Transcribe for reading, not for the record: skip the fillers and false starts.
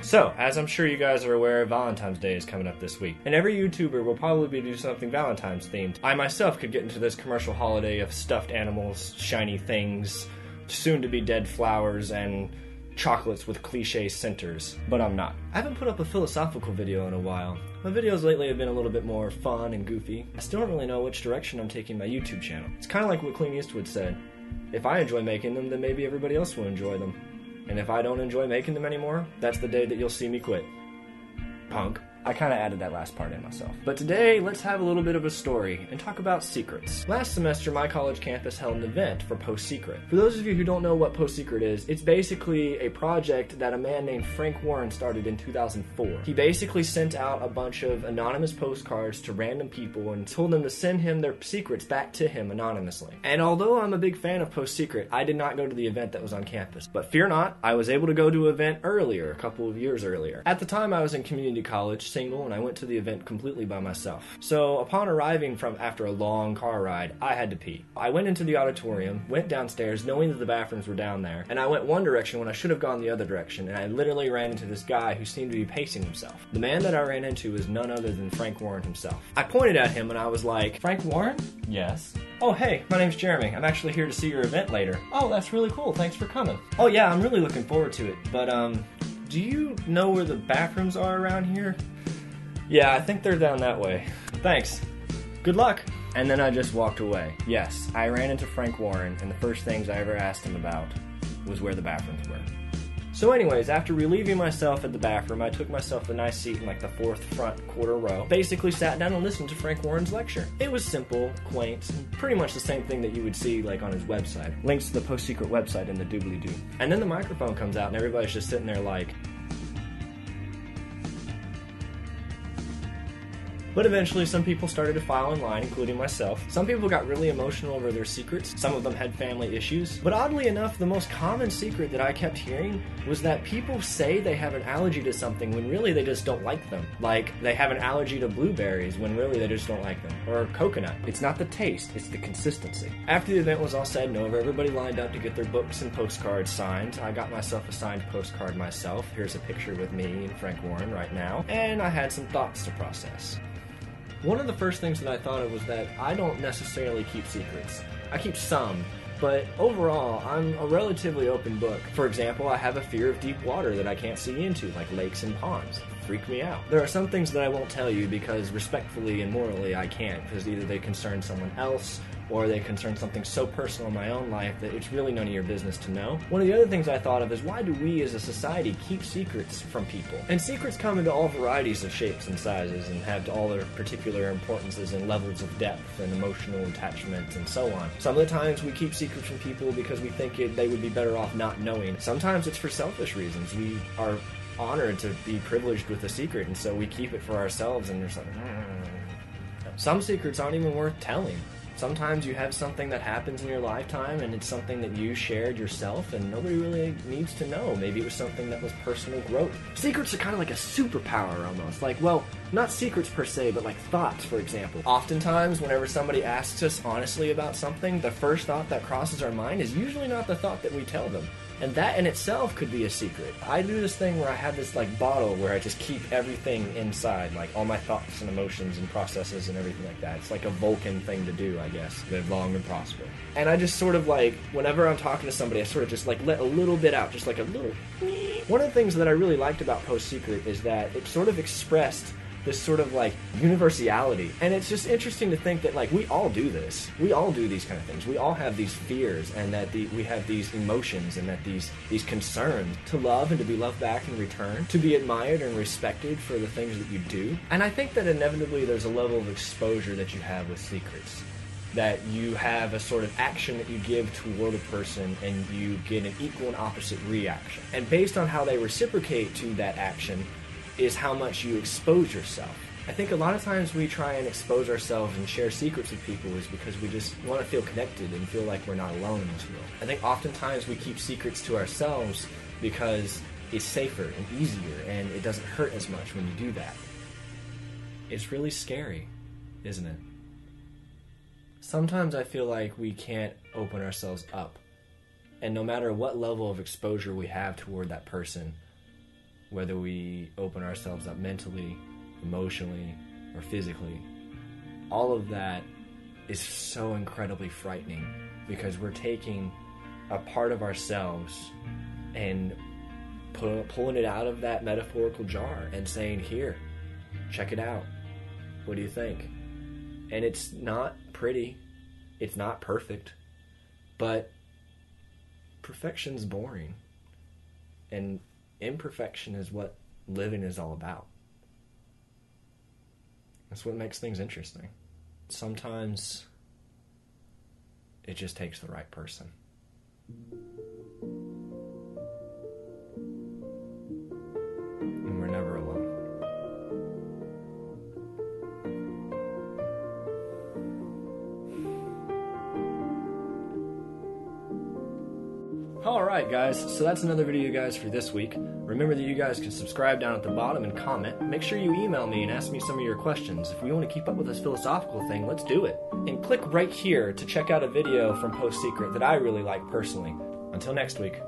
So, as I'm sure you guys are aware, Valentine's Day is coming up this week, and every YouTuber will probably do something Valentine's themed. I myself could get into this commercial holiday of stuffed animals, shiny things, soon-to-be dead flowers, and chocolates with cliche centers, but I'm not. I haven't put up a philosophical video in a while. My videos lately have been a little bit more fun and goofy. I still don't really know which direction I'm taking my YouTube channel. It's kind of like what Clint Eastwood said. If I enjoy making them, then maybe everybody else will enjoy them. And if I don't enjoy making them anymore, that's the day that you'll see me quit. Punk. I kind of added that last part in myself. But today, let's have a little bit of a story and talk about secrets. Last semester, my college campus held an event for Post Secret. For those of you who don't know what Post Secret is, it's basically a project that a man named Frank Warren started in 2004. He basically sent out a bunch of anonymous postcards to random people and told them to send him their secrets back to him anonymously. And although I'm a big fan of Post Secret, I did not go to the event that was on campus. But fear not, I was able to go to an event earlier, a couple of years earlier. At the time, I was in community college, single, and I went to the event completely by myself. So upon arriving after a long car ride, I had to pee. I went into the auditorium, went downstairs knowing that the bathrooms were down there, and I went one direction when I should have gone the other direction, and I literally ran into this guy who seemed to be pacing himself. The man that I ran into was none other than Frank Warren himself. I pointed at him and I was like, "Frank Warren?" "Yes." "Oh, hey, my name's Jeremy. I'm actually here to see your event later." "Oh, that's really cool. Thanks for coming." "Oh yeah, I'm really looking forward to it, but do you know where the bathrooms are around here?" "Yeah, I think they're down that way." "Thanks. Good luck." And then I just walked away. Yes, I ran into Frank Warren, and the first things I ever asked him about was where the bathrooms were. So anyways, after relieving myself at the bathroom, I took myself a nice seat in like the fourth front quarter row, basically sat down and listened to Frank Warren's lecture. It was simple, quaint, and pretty much the same thing that you would see like on his website. Links to the Post Secret website in the doobly-doo. And then the microphone comes out and everybody's just sitting there like... But eventually some people started to file in line, including myself. Some people got really emotional over their secrets. Some of them had family issues. But oddly enough, the most common secret that I kept hearing was that people say they have an allergy to something when really they just don't like them. Like, they have an allergy to blueberries when really they just don't like them. Or coconut. It's not the taste, it's the consistency. After the event was all said and over, everybody lined up to get their books and postcards signed. I got myself a signed postcard myself. Here's a picture with me and Frank Warren right now. And I had some thoughts to process. One of the first things that I thought of was that I don't necessarily keep secrets. I keep some, but overall, I'm a relatively open book. For example, I have a fear of deep water that I can't see into, like lakes and ponds. Freak me out. There are some things that I won't tell you because respectfully and morally I can't, because either they concern someone else or they concern something so personal in my own life that it's really none of your business to know. One of the other things I thought of is, why do we as a society keep secrets from people? And secrets come into all varieties of shapes and sizes and have all their particular importances and levels of depth and emotional attachment and so on. Some of the times we keep secrets from people because we think they would be better off not knowing. Sometimes it's for selfish reasons. We are honored to be privileged with a secret, and so we keep it for ourselves, and there's like, Some secrets aren't even worth telling. Sometimes you have something that happens in your lifetime and it's something that you shared yourself and nobody really needs to know. Maybe it was something that was personal growth. Secrets are kind of like a superpower almost. Like, well, not secrets per se, but like thoughts, for example. Oftentimes, whenever somebody asks us honestly about something, the first thought that crosses our mind is usually not the thought that we tell them. And that in itself could be a secret. I do this thing where I have this like bottle where I just keep everything inside, like all my thoughts and emotions and processes and everything like that. It's like a Vulcan thing to do, I guess. Live long and prosper. And I just sort of like, whenever I'm talking to somebody, I sort of just like let a little bit out, just like a little... One of the things that I really liked about Post Secret is that it sort of expressed this sort of like universality. And it's just interesting to think that like we all do this. We all do these kind of things. We all have these fears and that we have these emotions and that these concerns to love and to be loved back in return, to be admired and respected for the things that you do. And I think that inevitably there's a level of exposure that you have with secrets. That you have a sort of action that you give toward a person and you get an equal and opposite reaction. And based on how they reciprocate to that action is how much you expose yourself. I think a lot of times we try and expose ourselves and share secrets with people is because we just want to feel connected and feel like we're not alone in this world. I think oftentimes we keep secrets to ourselves because it's safer and easier and it doesn't hurt as much when you do that. It's really scary, isn't it? Sometimes I feel like we can't open ourselves up. And no matter what level of exposure we have toward that person, whether we open ourselves up mentally, emotionally, or physically, all of that is so incredibly frightening, because we're taking a part of ourselves and pulling it out of that metaphorical jar and saying, here, check it out. What do you think? And it's not pretty. It's not perfect. But perfection's boring. And imperfection is what living is all about. That's what makes things interesting. Sometimes it just takes the right person. And we're never alone. Alright guys, so that's another video guys for this week. Remember that you guys can subscribe down at the bottom and comment. Make sure you email me and ask me some of your questions. If we want to keep up with this philosophical thing, let's do it. And click right here to check out a video from Post Secret that I really like personally. Until next week.